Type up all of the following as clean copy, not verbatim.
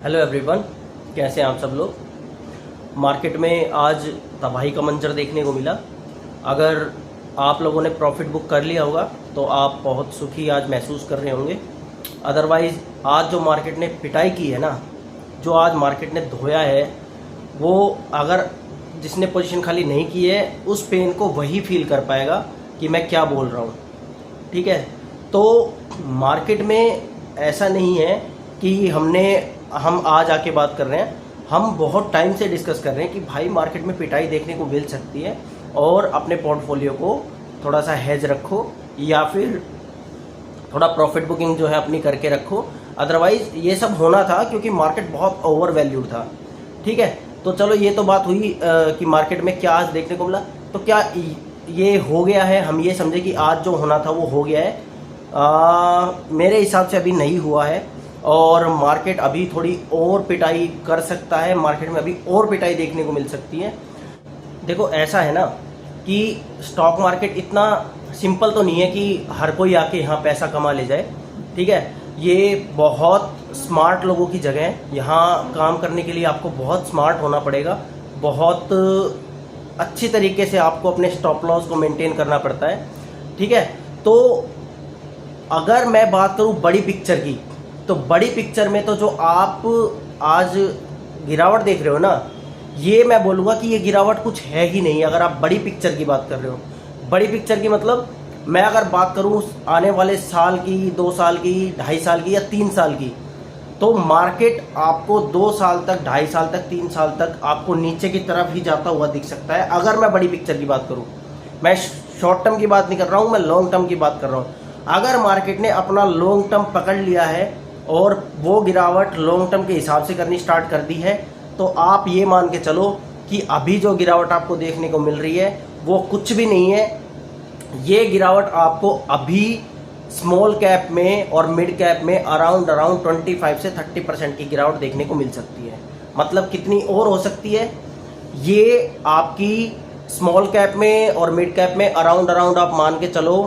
Hello everyone, कैसे हैं आप सब लोग। मार्केट में आज तबाही का मंजर देखने को मिला। अगर आप लोगों ने प्रॉफिट बुक कर लिया होगा तो आप बहुत सुखी आज महसूस कर रहे होंगे। अदरवाइज़ आज जो मार्केट ने पिटाई की है ना, जो आज मार्केट ने धोया है, वो अगर जिसने पोजीशन खाली नहीं की है उस पेन को वही फील कर पाएगा कि मैं क्या बोल रहा हूँ। ठीक है, तो मार्केट में ऐसा नहीं है कि हम आज आके बात कर रहे हैं। हम बहुत टाइम से डिस्कस कर रहे हैं कि भाई मार्केट में पिटाई देखने को मिल सकती है और अपने पोर्टफोलियो को थोड़ा सा हेज रखो या फिर थोड़ा प्रॉफिट बुकिंग जो है अपनी करके रखो। अदरवाइज ये सब होना था क्योंकि मार्केट बहुत ओवर वैल्यूड था। ठीक है, तो चलो ये तो बात हुई कि मार्केट में क्या आज देखने को मिला। तो क्या ये हो गया है, हम ये समझे कि आज जो होना था वो हो गया है। मेरे हिसाब से अभी नहीं हुआ है और मार्केट अभी थोड़ी और पिटाई कर सकता है। मार्केट में अभी और पिटाई देखने को मिल सकती है। देखो ऐसा है ना कि स्टॉक मार्केट इतना सिंपल तो नहीं है कि हर कोई आके यहाँ पैसा कमा ले जाए। ठीक है, ये बहुत स्मार्ट लोगों की जगह है। यहाँ काम करने के लिए आपको बहुत स्मार्ट होना पड़ेगा, बहुत अच्छी तरीके से आपको अपने स्टॉप लॉस को मेंटेन करना पड़ता है। ठीक है, तो अगर मैं बात करूँ बड़ी पिक्चर की, तो बड़ी पिक्चर में तो जो आप आज गिरावट देख रहे हो ना, ये मैं बोलूँगा कि ये गिरावट कुछ है ही नहीं। अगर आप बड़ी पिक्चर की बात कर रहे हो, बड़ी पिक्चर की मतलब मैं अगर बात करूँ आने वाले साल की, 2 साल की, 2.5 साल की या 3 साल की, तो मार्केट आपको 2 साल तक, 2.5 साल तक, 3 साल तक आपको नीचे की तरफ ही जाता हुआ दिख सकता है। अगर मैं बड़ी पिक्चर की बात करूँ, मैं शॉर्ट टर्म की बात नहीं कर रहा हूँ, मैं लॉन्ग टर्म की बात कर रहा हूँ। अगर मार्केट ने अपना लॉन्ग टर्म पकड़ लिया है और वो गिरावट लॉन्ग टर्म के हिसाब से करनी स्टार्ट कर दी है, तो आप ये मान के चलो कि अभी जो गिरावट आपको देखने को मिल रही है वो कुछ भी नहीं है। ये गिरावट आपको अभी स्मॉल कैप में और मिड कैप में अराउंड 25 से 30% की गिरावट देखने को मिल सकती है। मतलब कितनी और हो सकती है, ये आपकी स्मॉल कैप में और मिड कैप में अराउंड आप मान के चलो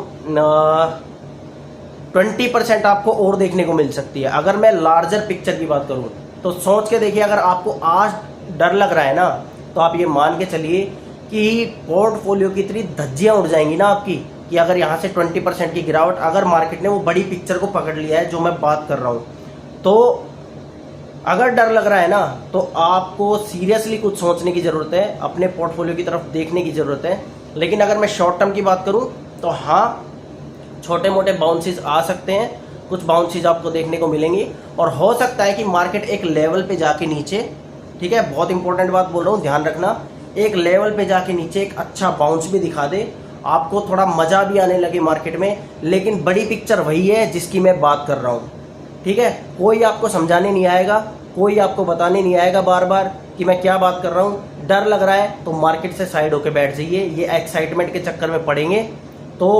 20% आपको और देखने को मिल सकती है। अगर मैं लार्जर पिक्चर की बात करूं तो सोच के देखिए, अगर आपको आज डर लग रहा है ना, तो आप ये मान के चलिए कि पोर्टफोलियो की इतनी धज्जियां उड़ जाएंगी ना आपकी कि अगर यहाँ से 20% की गिरावट, अगर मार्केट ने वो बड़ी पिक्चर को पकड़ लिया है जो मैं बात कर रहा हूँ, तो अगर डर लग रहा है ना, तो आपको सीरियसली कुछ सोचने की ज़रूरत है, अपने पोर्टफोलियो की तरफ देखने की ज़रूरत है। लेकिन अगर मैं शॉर्ट टर्म की बात करूँ तो हाँ, छोटे मोटे बाउंसेस आ सकते हैं, कुछ बाउंसेस आपको देखने को मिलेंगी और हो सकता है कि मार्केट एक लेवल पे जाके नीचे, ठीक है, बहुत इंपॉर्टेंट बात बोल रहा हूँ, ध्यान रखना, एक लेवल पे जाके नीचे एक अच्छा बाउंस भी दिखा दे, आपको थोड़ा मज़ा भी आने लगे मार्केट में। लेकिन बड़ी पिक्चर वही है जिसकी मैं बात कर रहा हूँ। ठीक है, कोई आपको समझाने नहीं आएगा, कोई आपको बताने नहीं आएगा बार बार कि मैं क्या बात कर रहा हूँ। डर लग रहा है तो मार्केट से साइड होकर बैठ जाइए। ये एक्साइटमेंट के चक्कर में पड़ेंगे तो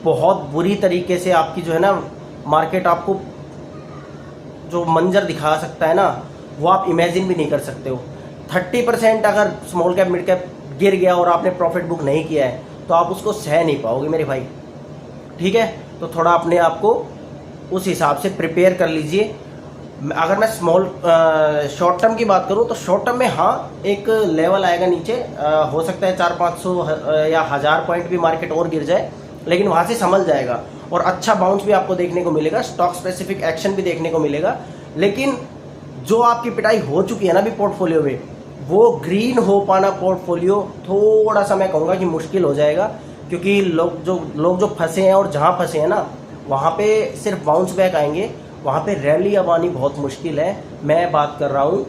बहुत बुरी तरीके से आपकी जो है ना, मार्केट आपको जो मंजर दिखा सकता है ना, वो आप इमेजिन भी नहीं कर सकते हो। 30% अगर स्मॉल कैप मिड कैप गिर गया और आपने प्रॉफिट बुक नहीं किया है तो आप उसको सह नहीं पाओगे मेरे भाई। ठीक है, तो थोड़ा अपने आप को उस हिसाब से प्रिपेयर कर लीजिए। अगर मैं शॉर्ट टर्म की बात करूं तो शॉर्ट टर्म में हाँ, एक लेवल आएगा नीचे, हो सकता है 400-500 या 1000 पॉइंट भी मार्केट और गिर जाए, लेकिन वहाँ से संभल जाएगा और अच्छा बाउंस भी आपको देखने को मिलेगा, स्टॉक स्पेसिफिक एक्शन भी देखने को मिलेगा। लेकिन जो आपकी पिटाई हो चुकी है ना अभी पोर्टफोलियो में, वो ग्रीन हो पाना पोर्टफोलियो थोड़ा सा मैं कहूँगा कि मुश्किल हो जाएगा, क्योंकि लोग जो फंसे हैं और जहाँ फंसे हैं ना, वहाँ पे सिर्फ बाउंस बैक आएंगे, वहाँ पे रैली अब आनी बहुत मुश्किल है। मैं बात कर रहा हूँ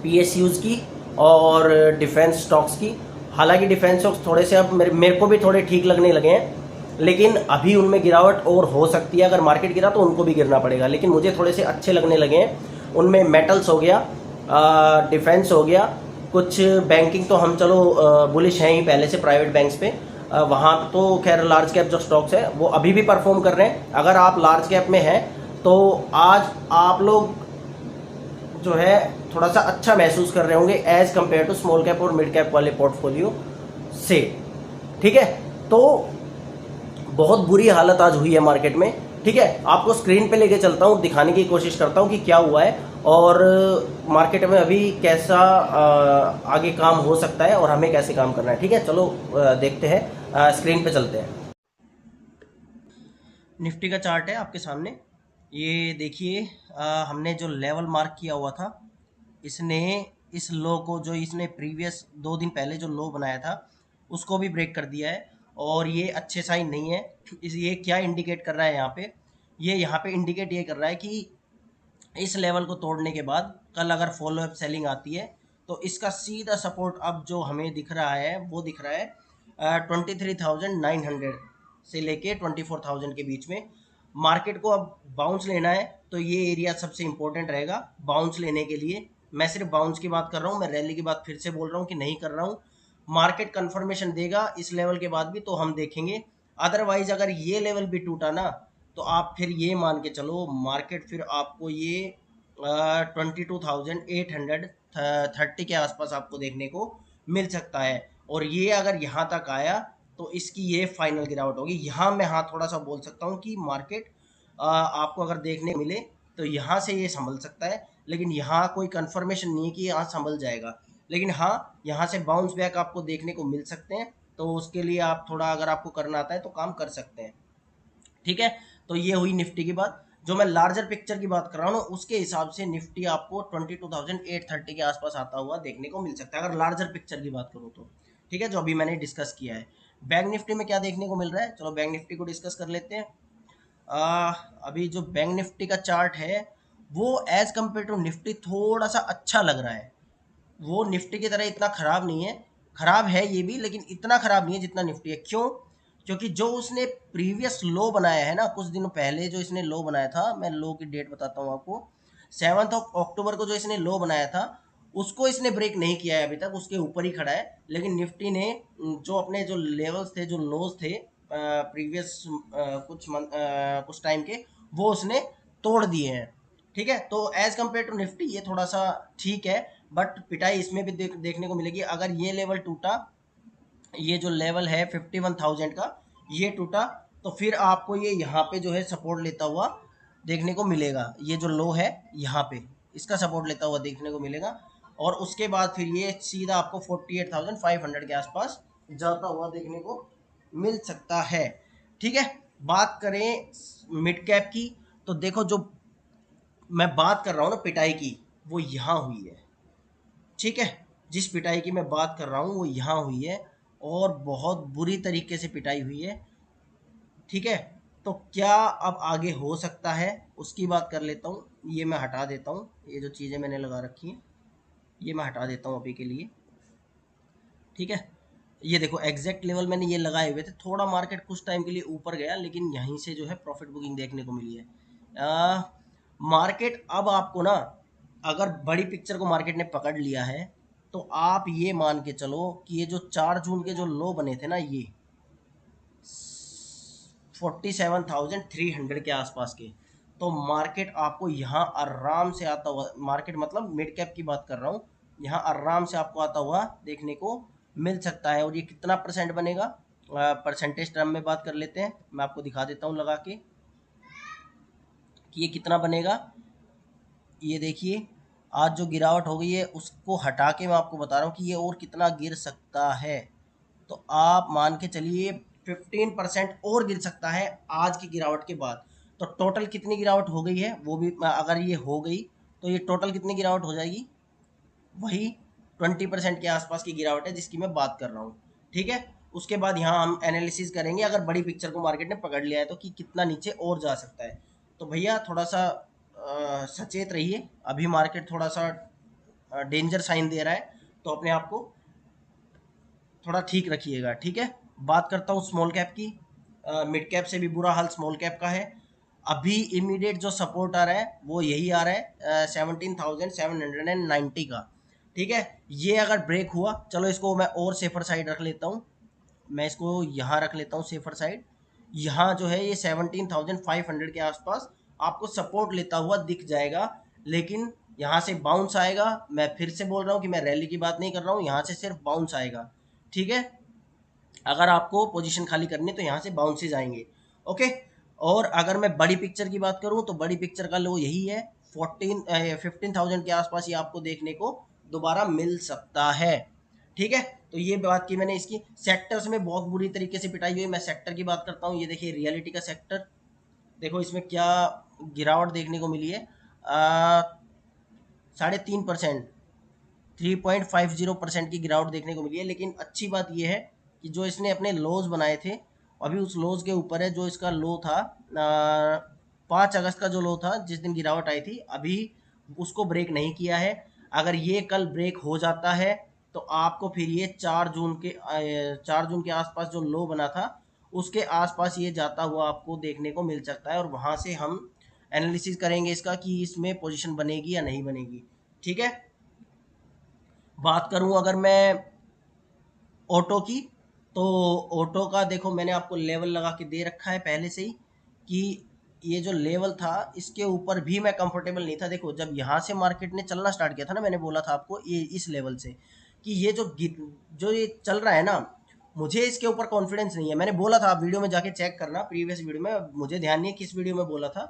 PSUs की और डिफेंस स्टॉक्स की। हालांकि डिफेंस स्टॉक्स थोड़े से अब मेरे को भी थोड़े ठीक लगने लगे हैं, लेकिन अभी उनमें गिरावट और हो सकती है। अगर मार्केट गिरा तो उनको भी गिरना पड़ेगा, लेकिन मुझे थोड़े से अच्छे लगने लगे हैं। उनमें मेटल्स हो गया, डिफेंस हो गया, कुछ बैंकिंग तो हम चलो बुलिश हैं ही पहले से प्राइवेट बैंक्स पे। वहाँ तो खैर लार्ज कैप जो स्टॉक्स है वो अभी भी परफॉर्म कर रहे हैं। अगर आप लार्ज कैप में हैं तो आज आप लोग जो है थोड़ा सा अच्छा महसूस कर रहे होंगे as compare to small cap और मिड कैप वाले पोर्टफोलियो से। ठीक है, तो बहुत बुरी हालत आज हुई है मार्केट में। ठीक है, आपको स्क्रीन पे लेके चलता हूँ, दिखाने की कोशिश करता हूँ कि क्या हुआ है और मार्केट में अभी कैसा आगे काम हो सकता है और हमें कैसे काम करना है। ठीक है, चलो देखते हैं, स्क्रीन पे चलते हैं। निफ्टी का चार्ट है आपके सामने, ये देखिए। हमने जो लेवल मार्क किया हुआ था, इसने इस लो को, जो इसने प्रीवियस 2 दिन पहले जो लो बनाया था, उसको भी ब्रेक कर दिया है। और ये अच्छे साइन नहीं है। ये क्या इंडिकेट कर रहा है यहाँ पे? ये यहाँ पे इंडिकेट ये कर रहा है कि इस लेवल को तोड़ने के बाद कल अगर फॉलो अप सेलिंग आती है तो इसका सीधा सपोर्ट अब जो हमें दिख रहा है वो दिख रहा है 23,900 से लेके 24,000 के बीच में। मार्केट को अब बाउंस लेना है तो ये एरिया सबसे इंपॉर्टेंट रहेगा बाउंस लेने के लिए। मैं सिर्फ बाउंस की बात कर रहा हूँ, मैं रैली की बात फिर से बोल रहा हूँ कि नहीं कर रहा हूँ। मार्केट कंफर्मेशन देगा इस लेवल के बाद भी तो हम देखेंगे। अदरवाइज अगर ये लेवल भी टूटा ना, तो आप फिर ये मान के चलो मार्केट फिर आपको ये 22,830 के आसपास आपको देखने को मिल सकता है। और ये अगर यहाँ तक आया तो इसकी ये फाइनल गिरावट होगी। यहाँ मैं हाँ थोड़ा सा बोल सकता हूँ कि मार्केट आपको अगर देखने मिले तो यहाँ से ये संभल सकता है, लेकिन यहाँ कोई कंफर्मेशन नहीं है कि यहाँ संभल जाएगा। लेकिन हाँ, यहाँ से बाउंस बैक आपको देखने को मिल सकते हैं, तो उसके लिए आप थोड़ा, अगर आपको करना आता है तो काम कर सकते हैं। ठीक है, तो ये हुई निफ्टी की बात। जो मैं लार्जर पिक्चर की बात कर रहा हूँ ना, उसके हिसाब से निफ्टी आपको 22,830 के आसपास आता हुआ देखने को मिल सकता है, अगर लार्जर पिक्चर की बात करूँ तो। ठीक है, जो अभी मैंने डिस्कस किया है। बैंक निफ्टी में क्या देखने को मिल रहा है, चलो बैंक निफ्टी को डिस्कस कर लेते हैं। अभी जो बैंक निफ्टी का चार्ट है वो एज कम्पेयर टू निफ्टी थोड़ा सा अच्छा लग रहा है। वो निफ्टी की तरह इतना खराब नहीं है, खराब है ये भी लेकिन इतना खराब नहीं है जितना निफ्टी है। क्यों? क्योंकि जो उसने प्रीवियस लो बनाया है ना, कुछ दिनों पहले जो इसने लो बनाया था, मैं लो की डेट बताता हूँ आपको। 7 अक्टूबर को जो इसने लो बनाया था उसको इसने ब्रेक नहीं किया है अभी तक, उसके ऊपर ही खड़ा है। लेकिन निफ्टी ने जो अपने जो लेवल्स थे, जो लोज थे प्रीवियस कुछ टाइम के, वो उसने तोड़ दिए हैं। ठीक है, तो एज कम्पेयर टू निफ्टी ये थोड़ा सा ठीक है, बट पिटाई इसमें भी देखने को मिलेगी। अगर ये लेवल टूटा, ये जो लेवल है 51,000 का, ये टूटा, तो फिर आपको ये यहाँ पे जो है सपोर्ट लेता हुआ देखने को मिलेगा। ये जो लो है यहाँ पे, इसका सपोर्ट लेता हुआ देखने को मिलेगा। और उसके बाद फिर ये सीधा आपको 48,500 के आसपास जाता हुआ देखने को मिल सकता है। ठीक है, बात करें मिड कैप की, तो देखो जो मैं बात कर रहा हूँ ना पिटाई की, वो यहाँ हुई है। ठीक है, जिस पिटाई की मैं बात कर रहा हूँ वो यहाँ हुई है, और बहुत बुरी तरीके से पिटाई हुई है। ठीक है, तो क्या अब आगे हो सकता है उसकी बात कर लेता हूँ। ये मैं हटा देता हूँ, ये जो चीज़ें मैंने लगा रखी हैं ये मैं हटा देता हूँ अभी के लिए। ठीक है, ये देखो एग्जैक्ट लेवल मैंने ये लगाए हुए थे। थोड़ा मार्केट कुछ टाइम के लिए ऊपर गया, लेकिन यहीं से जो है प्रॉफिट बुकिंग देखने को मिली है। मार्केट अब आपको ना, अगर बड़ी पिक्चर को मार्केट ने पकड़ लिया है तो आप ये मान के चलो कि ये जो 4 जून के जो लो बने थे ना, ये 47,300 के आसपास के, तो मार्केट आपको यहाँ आराम से आता हुआ, मार्केट मतलब मिड कैप की बात कर रहा हूँ, यहाँ आराम से आपको आता हुआ देखने को मिल सकता है। और ये कितना परसेंट बनेगा, परसेंटेज टर्म में बात कर लेते हैं, मैं आपको दिखा देता हूँ लगा के कि ये कितना बनेगा। ये देखिए, आज जो गिरावट हो गई है उसको हटा के मैं आपको बता रहा हूँ कि ये और कितना गिर सकता है। तो आप मान के चलिए 15% और गिर सकता है आज की गिरावट के बाद। तो टोटल कितनी गिरावट हो गई है वो भी, अगर ये हो गई तो ये टोटल कितनी गिरावट हो जाएगी, वही 20% के आसपास की गिरावट है जिसकी मैं बात कर रहा हूँ। ठीक है, उसके बाद यहाँ हम एनालिसिस करेंगे अगर बड़ी पिक्चर को मार्केट ने पकड़ लिया है तो कि कितना नीचे और जा सकता है। तो भैया थोड़ा सा सचेत रहिए, अभी मार्केट थोड़ा सा डेंजर साइन दे रहा है, तो अपने आप को थोड़ा ठीक रखिएगा। ठीक है, बात करता हूँ स्मॉल कैप की। मिड कैप से भी बुरा हाल स्मॉल कैप का है। अभी इमीडिएट जो सपोर्ट आ रहा है वो यही आ रहा है 17,790 का। ठीक है, ये अगर ब्रेक हुआ, चलो इसको मैं और सेफर साइड रख लेता हूँ, मैं इसको यहाँ रख लेता हूँ सेफर साइड। यहाँ जो है ये 17,500 के आसपास आपको सपोर्ट लेता हुआ दिख जाएगा। लेकिन यहाँ से बाउंस आएगा, मैं फिर से बोल रहा हूँ कि मैं रैली की बात नहीं कर रहा हूँ, यहाँ से सिर्फ बाउंस आएगा। ठीक है, अगर आपको पोजीशन खाली करनी है तो यहाँ से बाउंसेज आएंगे। ओके, और अगर मैं बड़ी पिक्चर की बात करूँ तो बड़ी पिक्चर का लो यही है 15,000 के आसपास ये आपको देखने को दोबारा मिल सकता है। ठीक है, तो ये बात की मैंने इसकी। सेक्टर्स में बहुत बुरी तरीके से पिटाई हुई। मैं सेक्टर की बात करता हूँ, ये देखिए रियलिटी का सेक्टर, देखो इसमें क्या गिरावट देखने को मिली है। 3.5%, 3.50% की गिरावट देखने को मिली है। लेकिन अच्छी बात यह है कि जो इसने अपने लोज बनाए थे, अभी उस लोज के ऊपर है। जो इसका लो था 5 अगस्त का जो लो था, जिस दिन गिरावट आई थी, अभी उसको ब्रेक नहीं किया है। अगर ये कल ब्रेक हो जाता है तो आपको फिर ये 4 जून के आसपास जो लो बना था उसके आसपास ये जाता हुआ आपको देखने को मिल सकता है, और वहां से हम एनालिसिस करेंगे इसका कि इसमें पोजीशन बनेगी या नहीं बनेगी। ठीक है, बात करूं अगर मैं ऑटो की, तो ऑटो का देखो मैंने आपको लेवल लगा के दे रखा है पहले से ही कि ये जो लेवल था इसके ऊपर भी मैं कंफर्टेबल नहीं था। देखो जब यहाँ से मार्केट ने चलना स्टार्ट किया था ना, मैंने बोला था आपको ये इस लेवल से कि ये जो ये चल रहा है ना, मुझे इसके ऊपर कॉन्फिडेंस नहीं है। मैंने बोला था, आप वीडियो में जाके चेक करना, प्रीवियस वीडियो में, मुझे ध्यान नहीं है किस वीडियो में बोला था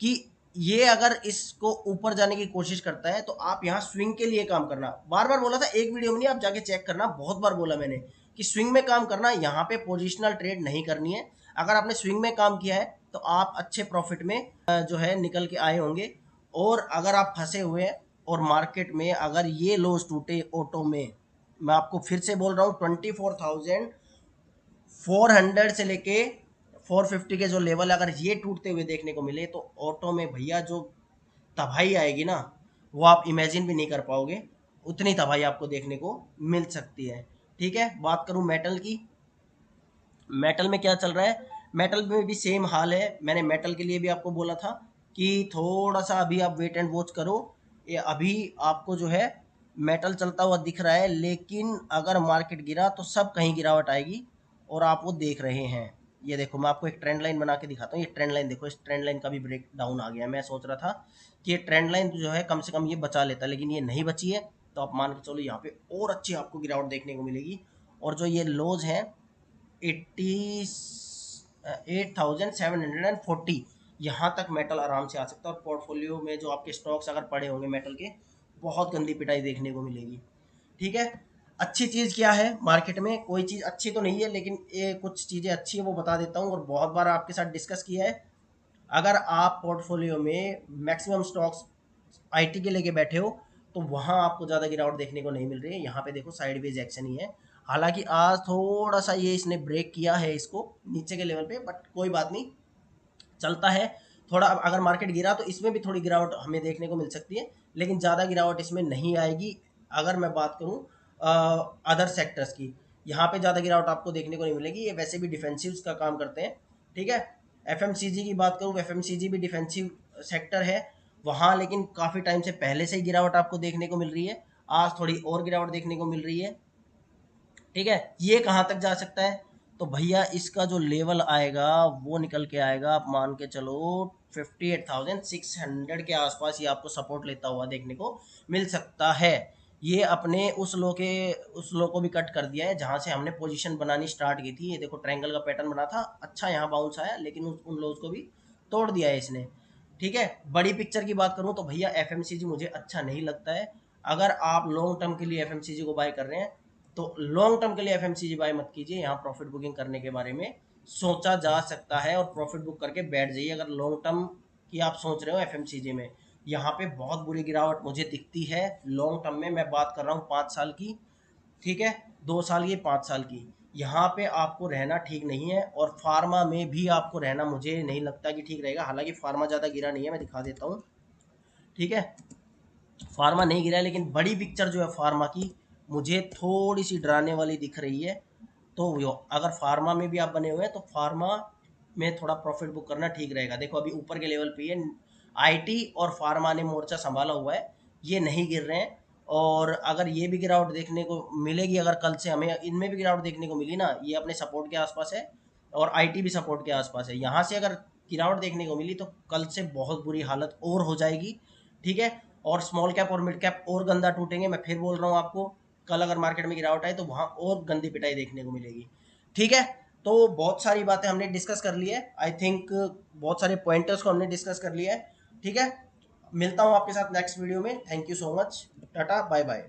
कि ये अगर इसको ऊपर जाने की कोशिश करता है तो आप यहाँ स्विंग के लिए काम करना। बार बार बोला था, एक वीडियो में नहीं, आप जाके चेक करना, बहुत बार बोला मैंने कि स्विंग में काम करना, यहाँ पे पोजिशनल ट्रेड नहीं करनी है। अगर आपने स्विंग में काम किया है तो आप अच्छे प्रॉफिट में जो है निकल के आए होंगे। और अगर आप फंसे हुए हैं और मार्केट में अगर ये लोज टूटे ऑटो में, मैं आपको फिर से बोल रहा हूँ 24,400 से लेके 450 के जो लेवल अगर ये टूटते हुए देखने को मिले तो ऑटो में भैया जो तबाही आएगी ना, वो आप इमेजिन भी नहीं कर पाओगे। उतनी तबाही आपको देखने को मिल सकती है। ठीक है, बात करूं मेटल की, मेटल में क्या चल रहा है। मेटल में भी सेम हाल है। मैंने मेटल के लिए भी आपको बोला था कि थोड़ा सा अभी आप वेट एंड वॉच करो। ये अभी आपको जो है मेटल चलता हुआ दिख रहा है, लेकिन अगर मार्केट गिरा तो सब कहीं गिरावट आएगी, और आप वो देख रहे हैं। ये देखो मैं आपको एक ट्रेंड लाइन बना के दिखाता हूँ। ये ट्रेंड लाइन देखो, इस ट्रेंड लाइन का भी ब्रेक डाउन आ गया। मैं सोच रहा था कि ये ट्रेंड लाइन जो है कम से कम ये बचा लेता, लेकिन ये नहीं बची है। तो आप मान के चलो यहाँ पे और अच्छी आपको गिरावट देखने को मिलेगी। और जो ये लोज हैं 88,740, यहाँ तक मेटल आराम से आ सकता है। और पोर्टफोलियो में जो आपके स्टॉक्स अगर पड़े होंगे मेटल के, बहुत गंदी पिटाई देखने को मिलेगी। ठीक है, अच्छी चीज़ क्या है मार्केट में, कोई चीज़ अच्छी तो नहीं है, लेकिन ये कुछ चीज़ें अच्छी है वो बता देता हूँ, और बहुत बार आपके साथ डिस्कस किया है। अगर आप पोर्टफोलियो में मैक्सिमम स्टॉक्स आईटी के लेके बैठे हो तो वहाँ आपको ज़्यादा गिरावट देखने को नहीं मिल रही है। यहाँ पे देखो साइडवेज एक्शन ही है। हालांकि आज थोड़ा सा ये इसने ब्रेक किया है इसको नीचे के लेवल पे, बट कोई बात नहीं, चलता है। थोड़ा अब अगर मार्केट गिरा तो इसमें भी थोड़ी गिरावट हमें देखने को मिल सकती है, लेकिन ज़्यादा गिरावट इसमें नहीं आएगी। अगर मैं बात करूँ अदर सेक्टर्स की, यहाँ पे ज़्यादा गिरावट आपको देखने को नहीं मिलेगी। ये वैसे भी डिफेंसिव्स का काम करते हैं। ठीक है, एफएमसीजी की बात करूँ, एफएमसीजी भी डिफेंसिव सेक्टर है वहाँ, लेकिन काफ़ी टाइम से पहले से ही गिरावट आपको देखने को मिल रही है। आज थोड़ी और गिरावट देखने को मिल रही है। ठीक है, ये कहाँ तक जा सकता है, तो भैया इसका जो लेवल आएगा वो निकल के आएगा, आप मान के चलो 58,600 के आसपास ये आपको सपोर्ट लेता हुआ देखने को मिल सकता है। ये अपने उस लो को भी कट कर दिया है जहां से हमने पोजीशन बनानी स्टार्ट की थी। ये देखो ट्रायंगल का पैटर्न बना था, अच्छा यहाँ बाउंस आया, लेकिन उन लोज को भी तोड़ दिया है इसने। ठीक है, बड़ी पिक्चर की बात करूँ तो भैया एफएमसीजी मुझे अच्छा नहीं लगता है। अगर आप लॉन्ग टर्म के लिए एफएमसीजी को बाय कर रहे हैं तो लॉन्ग टर्म के लिए एफएमसीजी बाय मत कीजिए। यहाँ प्रॉफिट बुकिंग करने के बारे में सोचा जा सकता है, और प्रॉफिट बुक करके बैठ जाइए अगर लॉन्ग टर्म की आप सोच रहे हो एफएमसीजी में। यहाँ पे बहुत बुरी गिरावट मुझे दिखती है लॉन्ग टर्म में। मैं बात कर रहा हूँ 5 साल की, ठीक है, 2 साल की, 5 साल की। यहाँ पे आपको रहना ठीक नहीं है, और फार्मा में भी आपको रहना मुझे नहीं लगता कि ठीक रहेगा। हालांकि फार्मा ज़्यादा गिरा नहीं है, मैं दिखा देता हूँ। ठीक है, फार्मा नहीं गिरा है, लेकिन बड़ी पिक्चर जो है फार्मा की मुझे थोड़ी सी डराने वाली दिख रही है। तो अगर फार्मा में भी आप बने हुए हैं तो फार्मा में थोड़ा प्रॉफिट बुक करना ठीक रहेगा। देखो अभी ऊपर के लेवल पे है, आईटी और फार्मा ने मोर्चा संभाला हुआ है, ये नहीं गिर रहे हैं। और अगर ये भी गिरावट देखने को मिलेगी, अगर कल से हमें इनमें भी गिरावट देखने को मिली ना, ये अपने सपोर्ट के आसपास है, और आईटी भी सपोर्ट के आसपास है। यहाँ से अगर गिरावट देखने को मिली तो कल से बहुत बुरी हालत और हो जाएगी। ठीक है, और स्मॉल कैप और मिड कैप और गंदा टूटेंगे। मैं फिर बोल रहा हूँ आपको, कल अगर मार्केट में गिरावट आए तो वहाँ और गंदी पिटाई देखने को मिलेगी। ठीक है, तो बहुत सारी बातें हमने डिस्कस कर ली है। आई थिंक बहुत सारे पॉइंटर्स को हमने डिस्कस कर लिया है। ठीक है, मिलता हूँ आपके साथ नेक्स्ट वीडियो में। Thank you so much, tata bye bye.